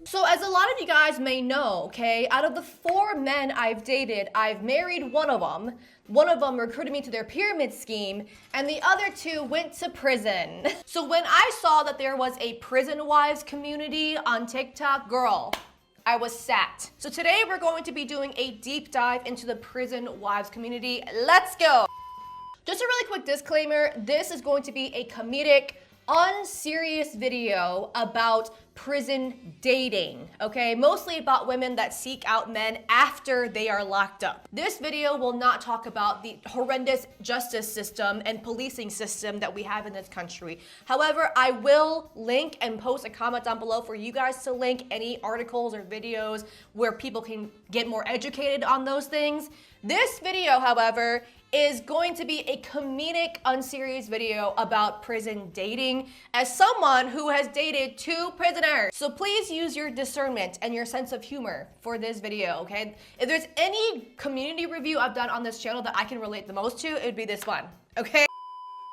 So as a lot of you guys may know, okay, out of the 4 men I've dated, I've married one of them. One of them recruited me to their pyramid scheme, and the other 2 went to prison. So when I saw that there was a prison wives community on TikTok, girl, I was sat. So today we're going to be doing a deep dive into the prison wives community. Let's go. Just a really quick disclaimer, this is going to be a comedic, unserious video about prison dating, okay? Mostly about women that seek out men after they are locked up. This video will not talk about the horrendous justice system and policing system that we have in this country. However, I will link and post a comment down below for you guys to link any articles or videos where people can get more educated on those things. This video, however, is going to be a comedic, unserious video about prison dating as someone who has dated 2 prisoners. So please use your discernment and your sense of humor for this video, okay? If there's any community review I've done on this channel that I can relate the most to, it would be this one, okay?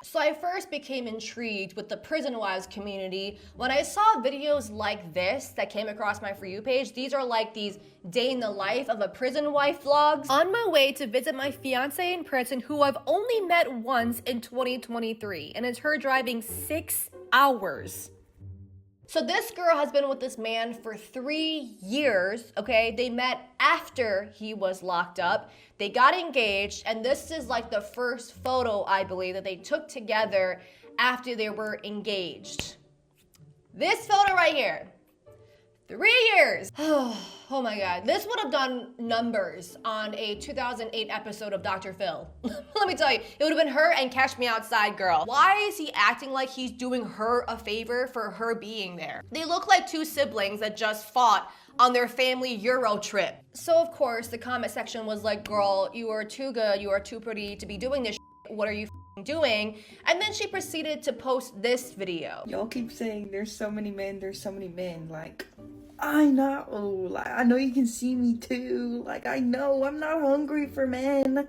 So I first became intrigued with the prison wives community when I saw videos like this that came across my For You page. These are like these day in the life of a prison wife vlogs. On my way to visit my fiance in prison, who I've only met once in 2023, and it's her driving 6 hours. So this girl has been with this man for 3 years, okay? They met after he was locked up. They got engaged, and this is like the first photo, I believe, that they took together after they were engaged. This photo right here. 3 years. Oh my God. This would have done numbers on a 2008 episode of Dr. Phil. Let me tell you, it would have been her and Catch Me Outside girl. Why is he acting like he's doing her a favor for her being there? They look like 2 siblings that just fought on their family Euro trip. So of course, the comment section was like, girl, you are too good, you are too pretty to be doing this shit. What are you doing? And then she proceeded to post this video. Y'all keep saying there's so many men, like, I know, like, I know you can see me too, like, I know, I'm not hungry for men,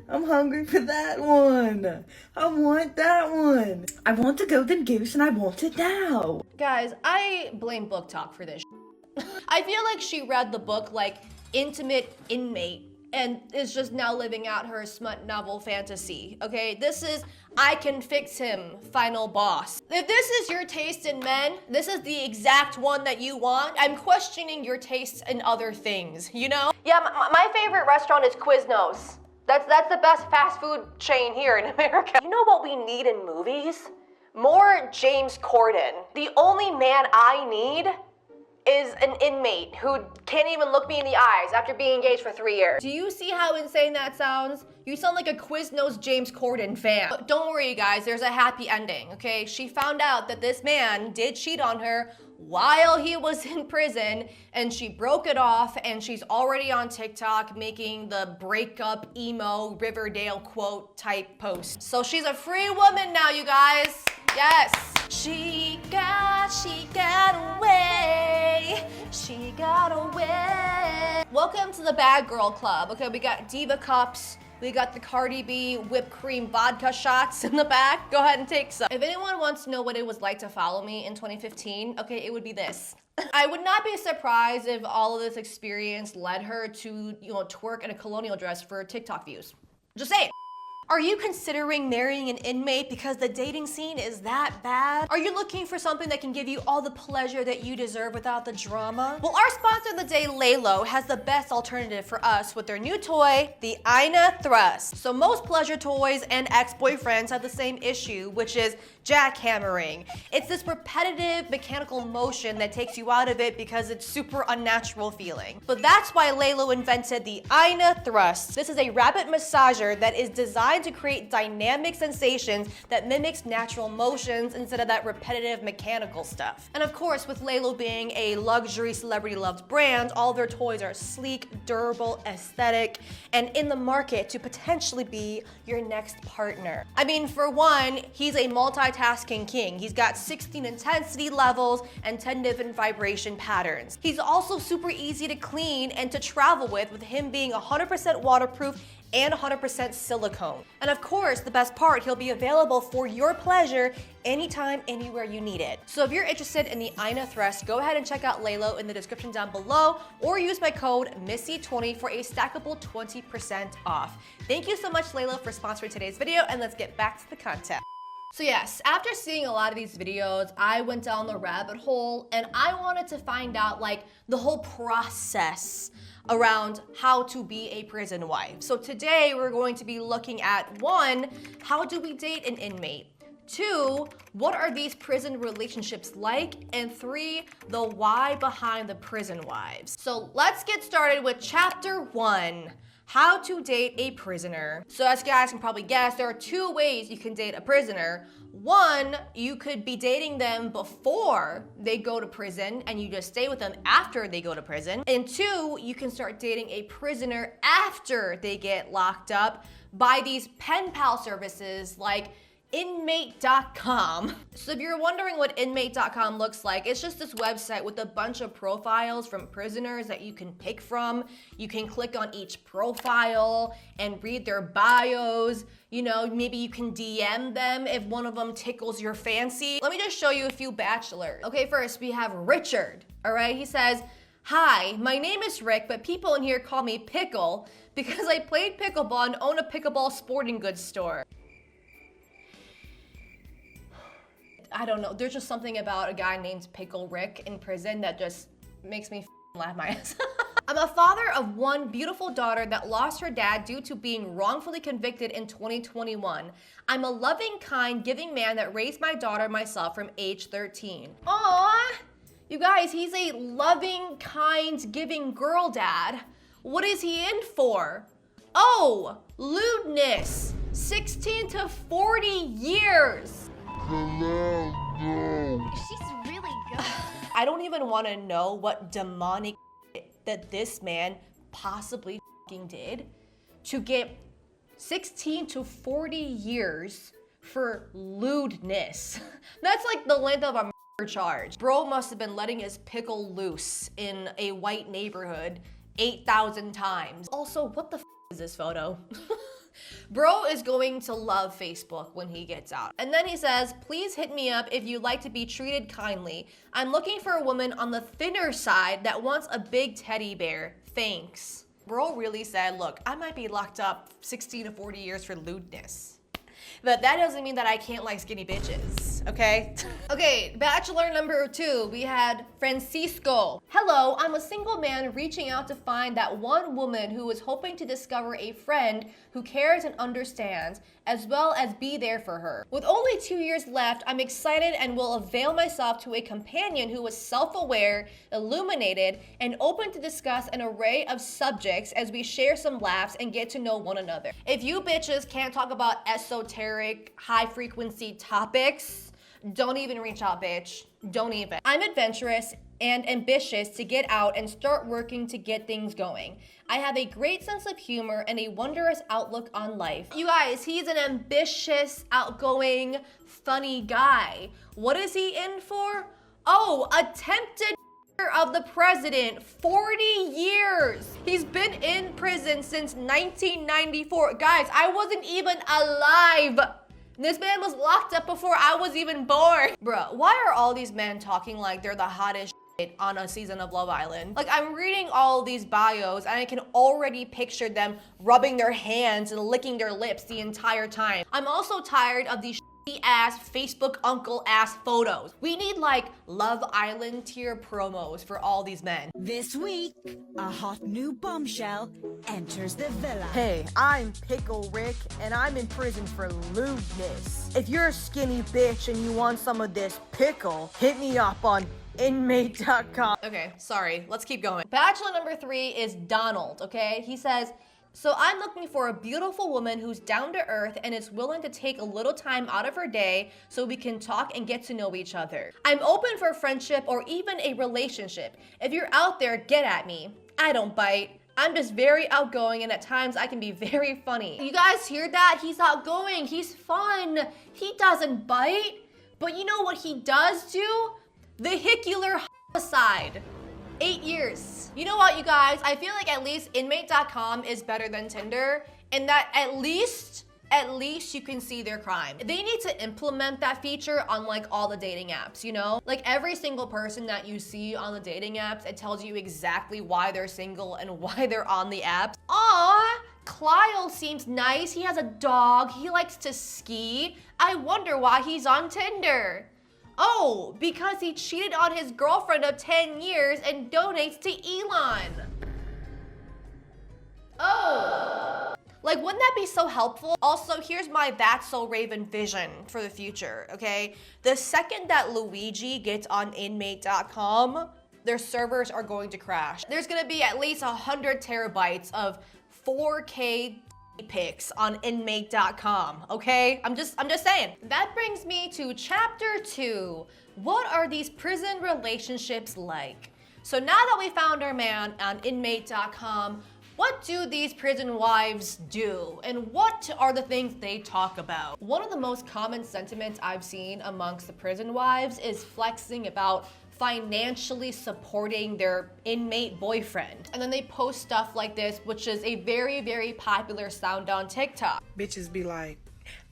I'm hungry for that one, I want that one, I want the golden goose and I want it now. Guys, I blame book talk for this. I feel like she read the book like Intimate Inmate and is just now living out her smut novel fantasy, okay? This is I can fix him, final boss. If this is your taste in men, this is the exact one that you want. I'm questioning your tastes in other things, you know? Yeah, my favorite restaurant is Quiznos. That's the best fast food chain here in America. You know what we need in movies? More James Corden. The only man I need is an inmate who can't even look me in the eyes after being engaged for 3 years. Do you see how insane that sounds? You sound like a Quiznos James Corden fan. But don't worry, you guys, there's a happy ending, okay? She found out that this man did cheat on her while he was in prison, and she broke it off, and she's already on TikTok making the breakup emo Riverdale quote type post. So she's a free woman now, you guys. Yes. She got away. She got away. Welcome to the Bad Girl Club. Okay, we got Diva Cups. We got the Cardi B whipped cream vodka shots in the back. Go ahead and take some. If anyone wants to know what it was like to follow me in 2015, okay, it would be this. I would not be surprised if all of this experience led her to, twerk in a colonial dress for TikTok views. Just saying. Are you considering marrying an inmate because the dating scene is that bad? Are you looking for something that can give you all the pleasure that you deserve without the drama? Well, our sponsor of the day, Lelo, has the best alternative for us with their new toy, the Ina Thrust. So most pleasure toys and ex-boyfriends have the same issue, which is jackhammering. It's this repetitive mechanical motion that takes you out of it because it's super unnatural feeling. But that's why Lelo invented the Ina Thrust. This is a rabbit massager that is designed to create dynamic sensations that mimics natural motions instead of that repetitive mechanical stuff. And of course, with Lelo being a luxury celebrity loved brand, all their toys are sleek, durable, aesthetic, and in the market to potentially be your next partner. I mean, for one, he's a multitasking king. He's got 16 intensity levels and 10 different vibration patterns. He's also super easy to clean and to travel with him being 100% waterproof and 100% silicone. And of course, the best part, he'll be available for your pleasure anytime, anywhere you need it. So if you're interested in the Ina Thrust, go ahead and check out Lelo in the description down below, or use my code MISSY20 for a stackable 20% off. Thank you so much, Lelo, for sponsoring today's video, and let's get back to the content. So yes, after seeing a lot of these videos, I went down the rabbit hole and I wanted to find out like the whole process around how to be a prison wife. So today we're going to be looking at 1, how do we date an inmate? 2, what are these prison relationships like? And 3, the why behind the prison wives. So let's get started with chapter 1. How to date a prisoner. So as you guys can probably guess, there are 2 ways you can date a prisoner. 1, you could be dating them before they go to prison and you just stay with them after they go to prison. And 2, you can start dating a prisoner after they get locked up by these pen pal services like Inmate.com. So if you're wondering what Inmate.com looks like, it's just this website with a bunch of profiles from prisoners that you can pick from. You can click on each profile and read their bios. You know, maybe you can DM them if one of them tickles your fancy. Let me just show you a few bachelors. Okay, first we have Richard, all right? He says, "Hi, my name is Rick, but people in here call me Pickle because I played pickleball and own a pickleball sporting goods store." I don't know, there's just something about a guy named Pickle Rick in prison that just makes me laugh my ass. "I'm a father of 1 beautiful daughter that lost her dad due to being wrongfully convicted in 2021. I'm a loving, kind, giving man that raised my daughter myself from age 13. Aww, you guys, he's a loving, kind, giving girl dad. What is he in for? Oh, lewdness, 16 to 40 years. She's really good. I don't even want to know what demonic that this man possibly did to get 16 to 40 years for lewdness. That's like the length of a murder charge. Bro must have been letting his pickle loose in a white neighborhood 8,000 times. Also, what the is this photo? Bro is going to love Facebook when he gets out. And then he says, "Please hit me up if you'd like to be treated kindly. I'm looking for a woman on the thinner side that wants a big teddy bear. Thanks." Bro really said, look, I might be locked up 16 to 40 years for lewdness. But that doesn't mean that I can't like skinny bitches, okay? Okay, bachelor number 2, we had Francisco. "Hello, I'm a single man reaching out to find that one woman who is hoping to discover a friend who cares and understands, as well as be there for her. With only 2 years left, I'm excited and will avail myself to a companion who is self-aware, illuminated, and open to discuss an array of subjects as we share some laughs and get to know one another." If you bitches can't talk about esoteric, high-frequency topics, don't even reach out, bitch. Don't even. "I'm adventurous and ambitious to get out and start working to get things going. I have a great sense of humor and a wondrous outlook on life." You guys, he's an ambitious, outgoing, funny guy. What is he in for? Oh, attempted of the president, 40 years. He's been in prison since 1994. Guys, I wasn't even alive. This man was locked up before I was even born. Bruh, why are all these men talking like they're the hottest shit on a season of Love Island? Like, I'm reading all these bios and I can already picture them rubbing their hands and licking their lips the entire time. I'm also tired of these ass Facebook uncle ass photos. We need like Love Island tier promos for all these men. This week, a hot new bombshell enters the villa. Hey, I'm Pickle Rick, and I'm in prison for lewdness. If you're a skinny bitch and you want some of this pickle, hit me up on Inmate.com. Okay, sorry, let's keep going. Bachelor number 3 is Donald, okay? He says, "So I'm looking for a beautiful woman who's down to earth and is willing to take a little time out of her day so we can talk and get to know each other. I'm open for friendship or even a relationship. If you're out there, get at me. I don't bite. I'm just very outgoing and at times I can be very funny." You guys hear that? He's outgoing, he's fun. He doesn't bite. But you know what he does do? Vehicular homicide. 8 years. You know what, you guys? I feel like at least Inmate.com is better than Tinder. and that at least you can see their crime. They need to implement that feature on like all the dating apps, you know? Like every single person that you see on the dating apps, it tells you exactly why they're single and why they're on the apps. Aw, Kyle seems nice. He has a dog. He likes to ski. I wonder why he's on Tinder. Oh, because he cheated on his girlfriend of 10 years and donates to Elon. Oh. Like, wouldn't that be so helpful? Also, here's my That's So Raven vision for the future, okay? The second that Luigi gets on Inmate.com, their servers are going to crash. There's gonna be at least 100 terabytes of 4K pics on Inmate.com, okay? I'm just saying. That brings me to chapter 2. What are these prison relationships like? So now that we found our man on Inmate.com, what do these prison wives do? And what are the things they talk about? One of the most common sentiments I've seen amongst the prison wives is flexing about financially supporting their inmate boyfriend. And then they post stuff like this, which is a very, very popular sound on TikTok. Bitches be like,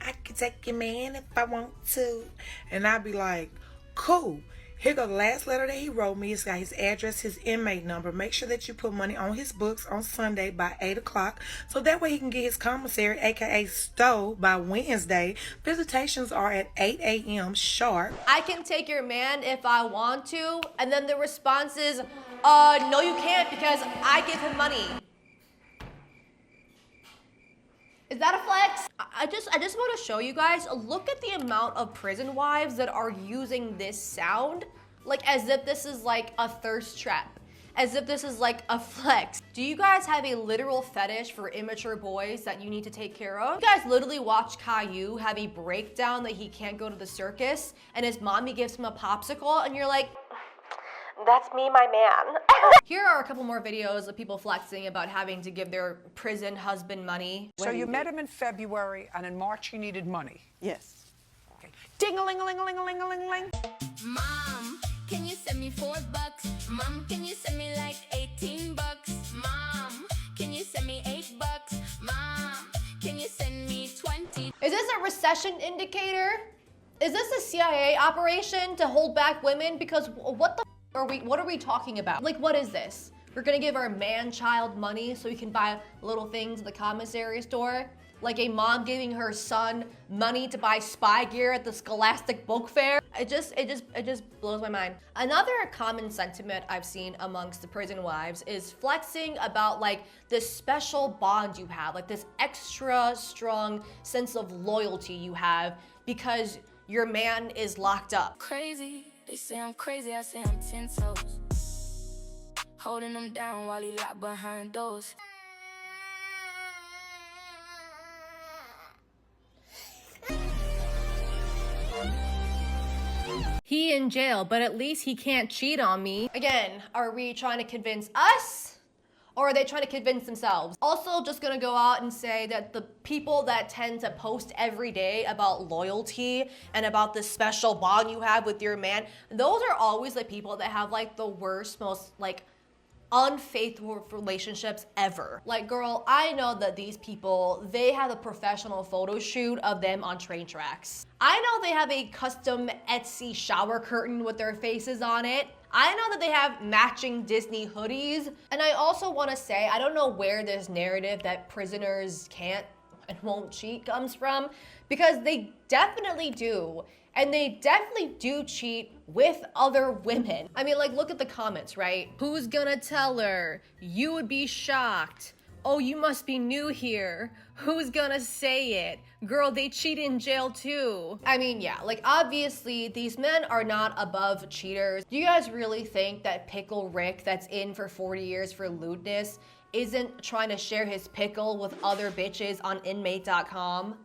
I can take your man if I want to. And I'd be like, cool. Here go the last letter that he wrote me. It's got his address, his inmate number. Make sure that you put money on his books on Sunday by 8 o'clock. So that way he can get his commissary, aka stow, by Wednesday. Visitations are at 8 a.m. sharp. I can take your man if I want to. And then the response is, no you can't because I give him money. Is that a flex? I just want to show you guys, look at the amount of prison wives that are using this sound, like as if this is like a thirst trap, as if this is like a flex. Do you guys have a literal fetish for immature boys that you need to take care of? You guys literally watch Caillou have a breakdown that he can't go to the circus and his mommy gives him a popsicle and you're like, that's me, my man. Here are a couple more videos of people flexing about having to give their prison husband money. So you met him in February, and in March he needed money. Yes. Okay. Ding-a-ling-a-ling-a-ling-a-ling-a-ling. Mom, can you send me $4? Mom, can you send me like $18? Mom, can you send me $8? Mom, can you send me 20? Is this a recession indicator? Is this a CIA operation to hold back women? Because what are we talking about? Like, what is this? We're gonna give our man-child money so we can buy little things at the commissary store? Like a mom giving her son money to buy spy gear at the Scholastic Book Fair? It just blows my mind. Another common sentiment I've seen amongst the prison wives is flexing about like this special bond you have, like this extra strong sense of loyalty you have because your man is locked up. Crazy, they say I'm crazy, I say I'm 10 toes. Holding him down while he locked behind doors. He in jail, but at least he can't cheat on me. Again, are we trying to convince us? Or are they trying to convince themselves? Also, just gonna go out and say that the people that tend to post every day about loyalty and about this special bond you have with your man, those are always the people that have like the worst, most like unfaithful relationships ever. Like, girl, I know that these people, they have a professional photo shoot of them on train tracks. I know they have a custom Etsy shower curtain with their faces on it. I know that they have matching Disney hoodies. And I also want to say, I don't know where this narrative that prisoners can't and won't cheat comes from, because they definitely do. And they definitely do cheat with other women. I mean, like, look at the comments, right? Who's gonna tell her? You would be shocked. Oh, you must be new here. Who's gonna say it? Girl, they cheat in jail too. I mean, yeah, like obviously these men are not above cheaters. Do you guys really think that Pickle Rick that's in for 40 years for lewdness isn't trying to share his pickle with other bitches on Inmate.com?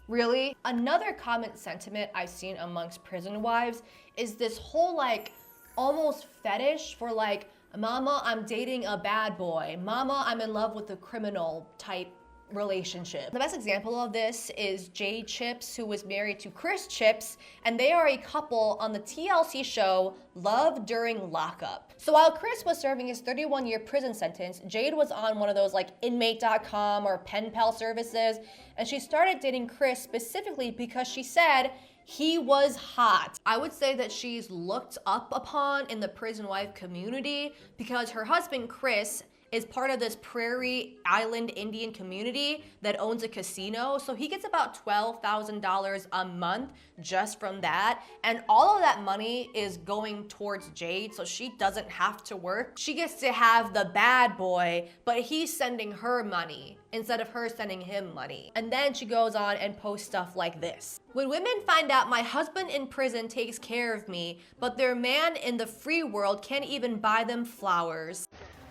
Really? Another common sentiment I've seen amongst prison wives is this whole like almost fetish for like, mama, I'm dating a bad boy. Mama, I'm in love with a criminal type relationship. The best example of this is Jade Chipps, who was married to Chris Chipps, and they are a couple on the TLC show Love During Lockup. So while Chris was serving his 31-year prison sentence, Jade was on one of those like Inmate.com or pen pal services, and she started dating Chris specifically because she said he was hot. I would say that she's looked up upon in the prison wife community because her husband Chris is part of this Prairie Island Indian community that owns a casino. So he gets about $12,000 a month just from that. And all of that money is going towards Jade, so she doesn't have to work. She gets to have the bad boy, but he's sending her money instead of her sending him money. And then she goes on and posts stuff like this. When women find out my husband in prison takes care of me, but their man in the free world can't even buy them flowers.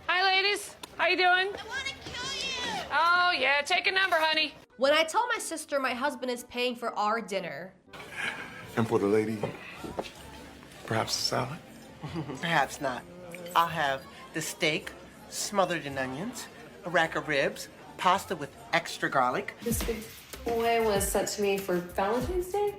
Hi, ladies. How you doing? I wanna kill you! Oh, yeah. Take a number, honey. When I tell my sister my husband is paying for our dinner. And for the lady, perhaps a salad? Perhaps not. I'll have the steak smothered in onions, a rack of ribs, pasta with extra garlic. This big boy was sent to me for Valentine's Day.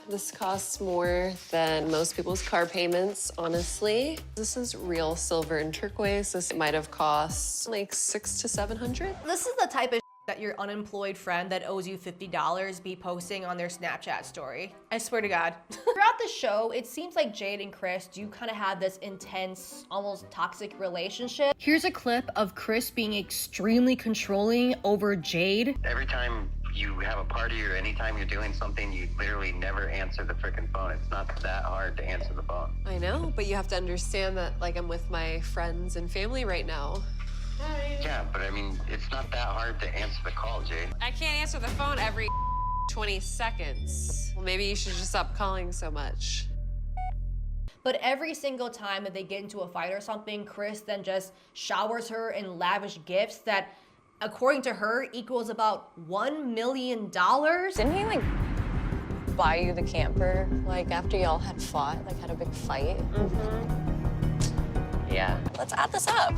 This costs more than most people's car payments, honestly. This is real silver and turquoise. This might have cost like $600 to $700. This is the type of that your unemployed friend that owes you $50 be posting on their Snapchat story. I swear to God. Throughout the show, it seems like Jade and Chris do kind of have this intense, almost toxic relationship. Here's a clip of Chris being extremely controlling over Jade. Every time you have a party or anytime you're doing something, you literally never answer the freaking phone. It's not that hard to answer the phone. I know, but you have to understand that like I'm with my friends and family right now. Yeah, but I mean, it's not that hard to answer the call, Jade. I can't answer the phone every 20 seconds. Well, maybe you should just stop calling so much. But every single time that they get into a fight or something, Chris then just showers her in lavish gifts that, according to her, equals about $1 million. Didn't he like buy you the camper like after y'all had fought, like had a big fight? Mm-hmm. Yeah. Let's add this up.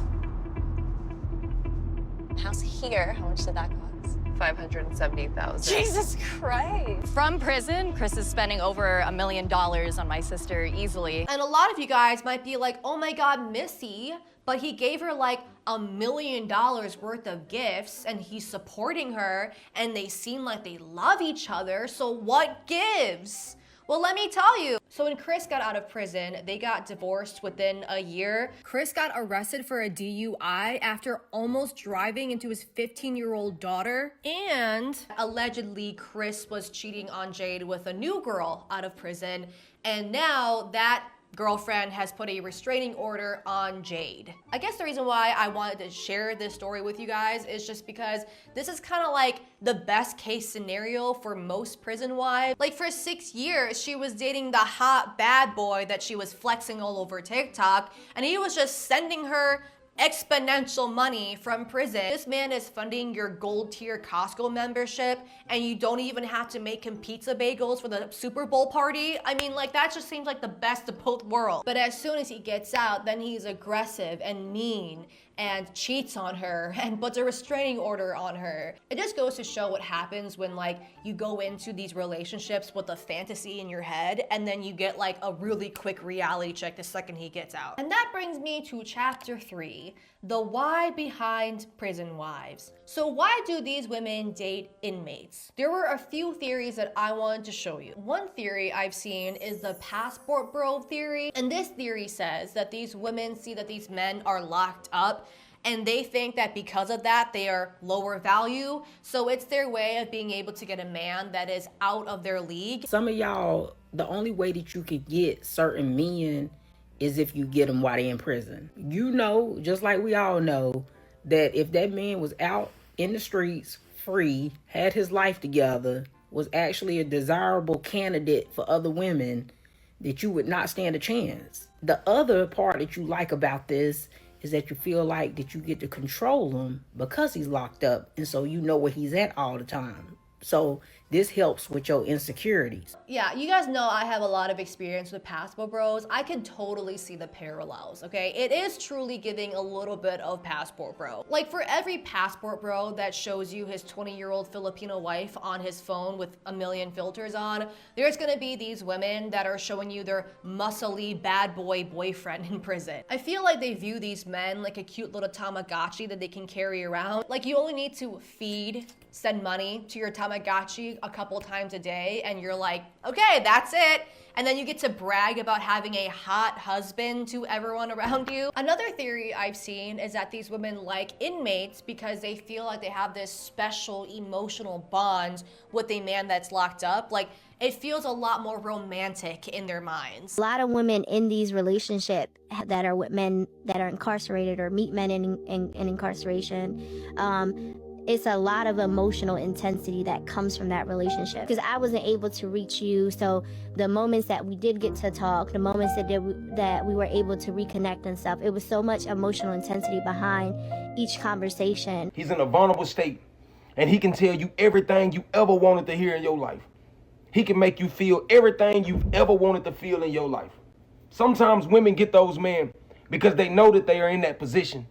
House here, how much did that cost? $570,000. Jesus Christ. From prison, Chris is spending over $1 million on my sister easily. And a lot of you guys might be like, oh my God, Missy, but he gave her like $1 million worth of gifts and he's supporting her and they seem like they love each other, so what gives? Well, let me tell you. So when Chris got out of prison, they got divorced within a year. Chris got arrested for a DUI after almost driving into his 15-year-old daughter. And allegedly, Chris was cheating on Jade with a new girl out of prison. And now that girlfriend has put a restraining order on Jade. I guess the reason why I wanted to share this story with you guys is just because this is kind of like the best case scenario for most prison wives. Like for 6 years, she was dating the hot bad boy that she was flexing all over TikTok, and he was just sending her exponential money from prison. This man is funding your gold tier Costco membership and you don't even have to make him pizza bagels for the Super Bowl party. I mean, like that just seems like the best of both worlds. But as soon as he gets out, then he's aggressive and mean and cheats on her and puts a restraining order on her. It just goes to show what happens when like you go into these relationships with a fantasy in your head and then you get like a really quick reality check the second he gets out. And that brings me to chapter 3, the why behind prison wives. So why do these women date inmates? There were a few theories that I wanted to show you. One theory I've seen is the passport bro theory. And this theory says that these women see that these men are locked up and they think that because of that, they are lower value. So it's their way of being able to get a man that is out of their league. Some of y'all, the only way that you could get certain men is if you get them while they're in prison. You know, just like we all know, that if that man was out in the streets, free, had his life together, was actually a desirable candidate for other women, that you would not stand a chance. The other part that you like about this is that you feel like that you get to control him because he's locked up, and so you know where he's at all the time. So This helps with your insecurities. Yeah, you guys know I have a lot of experience with passport bros. I can totally see the parallels, okay? It is truly giving a little bit of passport bro. Like for every passport bro that shows you his 20-year-old Filipino wife on his phone with a million filters on, there's gonna be these women that are showing you their muscly bad boy boyfriend in prison. I feel like they view these men like a cute little Tamagotchi that they can carry around. Like you only need to feed, send money to your Tamagotchi a couple times a day and you're like, okay, that's it. And then you get to brag about having a hot husband to everyone around you. Another theory I've seen is that these women like inmates because they feel like they have this special emotional bond with a man that's locked up. Like it feels a lot more romantic in their minds. A lot of women in these relationships that are with men that are incarcerated or meet men in incarceration, it's a lot of emotional intensity that comes from that relationship. Because I wasn't able to reach you, so the moments that we did get to talk, the moments that we were able to reconnect and stuff, it was so much emotional intensity behind each conversation. He's in a vulnerable state, and he can tell you everything you ever wanted to hear in your life. He can make you feel everything you've ever wanted to feel in your life. Sometimes women get those men because they know that they are in that position,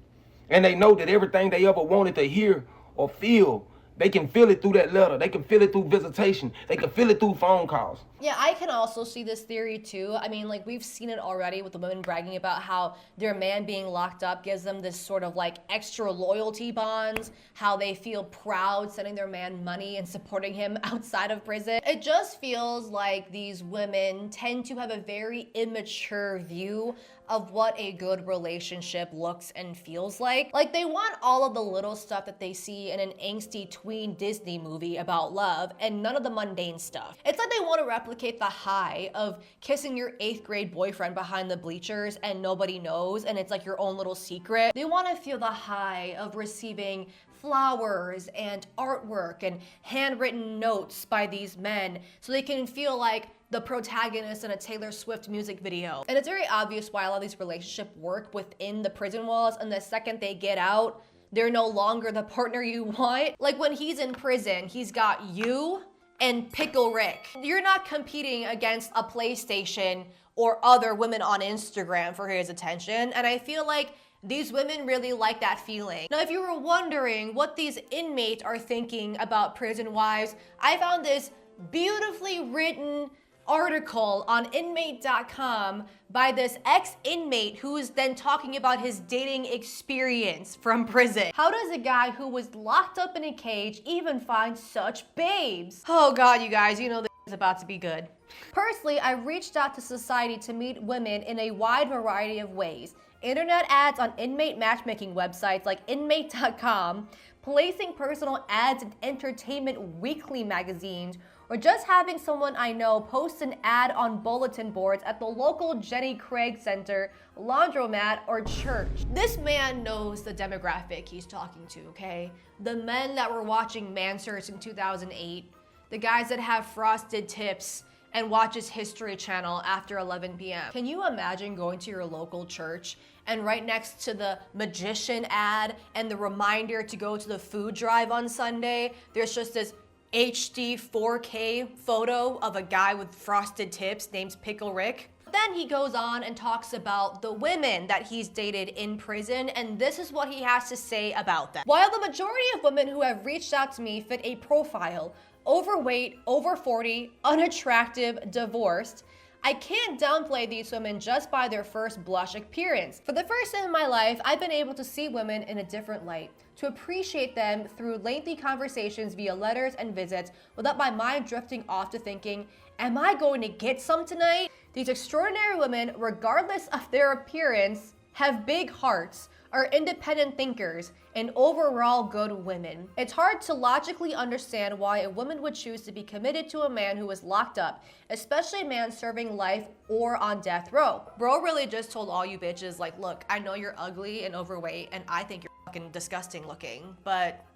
and they know that everything they ever wanted to hear or feel, they can feel it through that letter. They can feel it through visitation. They can feel it through phone calls. Yeah, I can also see this theory too. I mean, like we've seen it already with the women bragging about how their man being locked up gives them this sort of like extra loyalty bonds, how they feel proud sending their man money and supporting him outside of prison. It just feels like these women tend to have a very immature view of what a good relationship looks and feels like. Like they want all of the little stuff that they see in an angsty tween Disney movie about love and none of the mundane stuff. It's like they want to replicate the high of kissing your 8th grade boyfriend behind the bleachers and nobody knows and it's like your own little secret. They want to feel the high of receiving flowers and artwork and handwritten notes by these men so they can feel like the protagonist in a Taylor Swift music video. And it's very obvious why a lot of these relationships work within the prison walls, and the second they get out, they're no longer the partner you want. Like when he's in prison, he's got you and Pickle Rick. You're not competing against a PlayStation or other women on Instagram for his attention, and I feel like these women really like that feeling. Now, if you were wondering what these inmates are thinking about prison wives, I found this beautifully written article on inmate.com by this ex-inmate who is then talking about his dating experience from prison. How does a guy who was locked up in a cage even find such babes? Oh God, you guys, you know this is about to be good. Personally, I reached out to society to meet women in a wide variety of ways. Internet ads on inmate matchmaking websites like inmate.com, placing personal ads in entertainment weekly magazines, or just having someone I know post an ad on bulletin boards at the local Jenny Craig Center, laundromat, or church. This man knows the demographic he's talking to, okay? The men that were watching Mansers in 2008, the guys that have frosted tips and watches History Channel after 11 p.m. Can you imagine going to your local church and right next to the magician ad and the reminder to go to the food drive on Sunday, there's just this HD 4K photo of a guy with frosted tips named Pickle Rick? Then he goes on and talks about the women that he's dated in prison, and this is what he has to say about them. While the majority of women who have reached out to me fit a profile: overweight, over 40, unattractive, divorced, I can't downplay these women just by their first blush appearance. For the first time in my life, I've been able to see women in a different light, to appreciate them through lengthy conversations via letters and visits without my mind drifting off to thinking, am I going to get some tonight? These extraordinary women, regardless of their appearance, have big hearts, are independent thinkers, and overall good women. It's hard to logically understand why a woman would choose to be committed to a man who is locked up, especially a man serving life or on death row. Bro really just told all you bitches, like, look, I know you're ugly and overweight, and I think you're fucking disgusting looking, but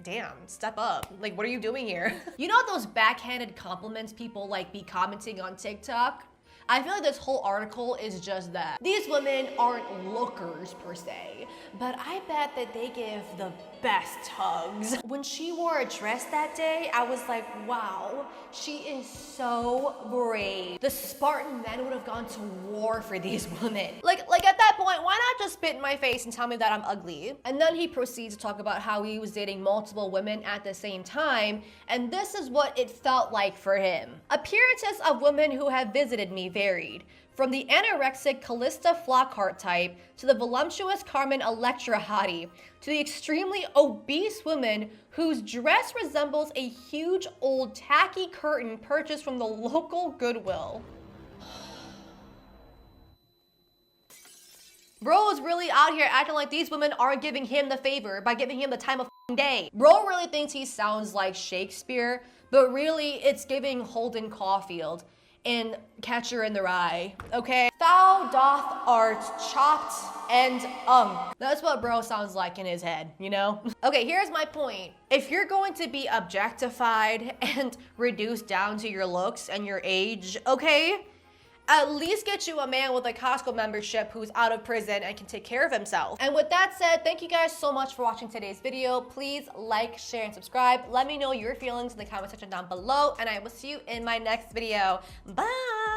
damn, step up. Like, what are you doing here? You know those backhanded compliments people like be commenting on TikTok? I feel like this whole article is just that. These women aren't lookers per se, but I bet that they give the best hugs. When she wore a dress that day, I was like, wow, she is so brave. The Spartan men would have gone to war for these women. Like at that point, why not just spit in my face and tell me that I'm ugly? And then he proceeds to talk about how he was dating multiple women at the same time, and this is what it felt like for him. Appearances of women who have visited me varied, from the anorexic Callista Flockhart type to the voluptuous Carmen Electra hottie to the extremely obese woman whose dress resembles a huge old tacky curtain purchased from the local Goodwill. Bro is really out here acting like these women aren't giving him the favor by giving him the time of day. Bro really thinks he sounds like Shakespeare, but really it's giving Holden Caulfield in Catcher in the Rye, okay? Thou doth art chopped and That's what bro sounds like in his head, you know? Okay, here's my point. If you're going to be objectified and reduced down to your looks and your age, okay? At least get you a man with a Costco membership who's out of prison and can take care of himself. And with that said, thank you guys so much for watching today's video. Please like, share, and subscribe. Let me know your feelings in the comment section down below, and I will see you in my next video. Bye!